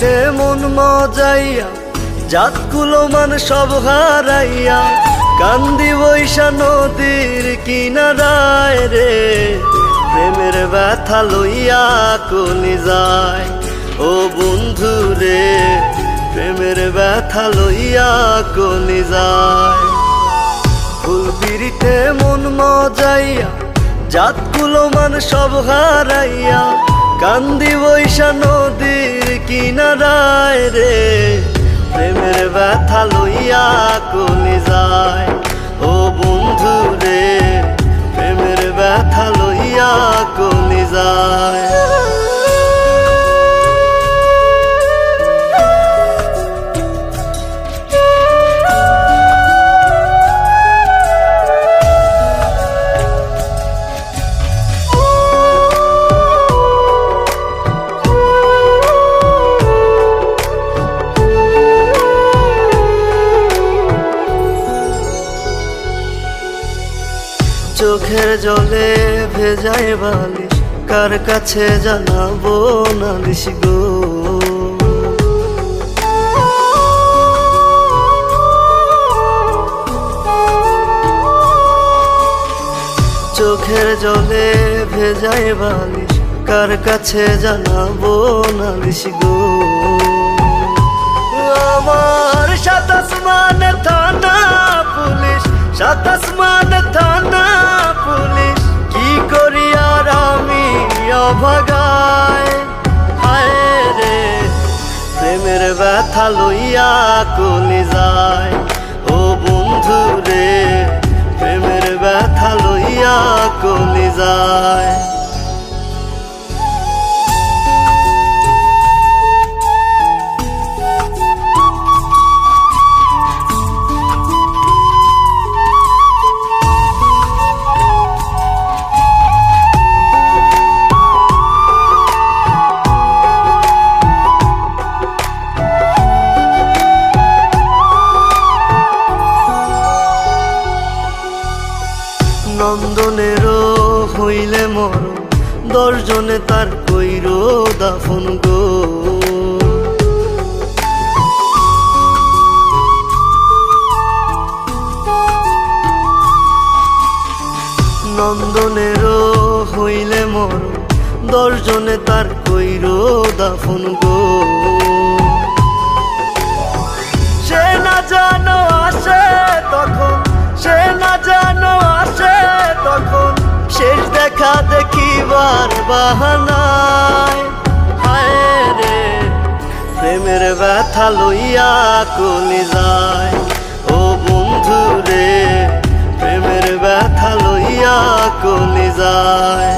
পিড়িতে মন মজাইয়া জাতগুলো মান সব হারাইয়া কান্দি বৈশা নদীর কিনারায় রে, প্রেমের ব্যথা লইয়া কলি যায় ও বন্ধু রে, প্রেমের ব্যথা লইয়া কলি যায়। ফুল পিড়িতে মন মজাইয়া জাতগুলো মান সব হারাইয়া কান্দি বৈশা নদীর কিনারায় রে, প্রেমের ব্যথা লইয়া কলি যায় ও বন্ধু রে, প্রেমের ব্যথা লইয়া কলি যায়। চোখের জলে ভেজায় বালিশ, কার কাছে জানাবো নালিশ গো। চোখের জলে ভেজায় বালিশ, কার কাছে জানাবো নালিশ গো। আমার সাত আসমানে থানা পুলিশ, সাত আসমানে থানা পুলিশ, কি করি আর আমি অভাগায়। হায় রে, প্রেমের ব্যথা লইয়া কলি যায় ও বন্ধু রে, প্রেমের ব্যথা লইয়া কলি যায়। নন্দনেরও হইলে মরণ, 10 জনে তার কইর দাফন গো। নন্দনেরও হইলে মরণ, 10 জনে তার কইর দাফন গো। সে না জানো আসে তখন, সে না জানো আসে তখন, শেষ দেখা দেখিবার বাহানায়। হায় রে, প্রেমের ব্যথা লইয়া কলি যায় ও বন্ধু রে, প্রেমের ব্যথা লইয়া কলি যায়।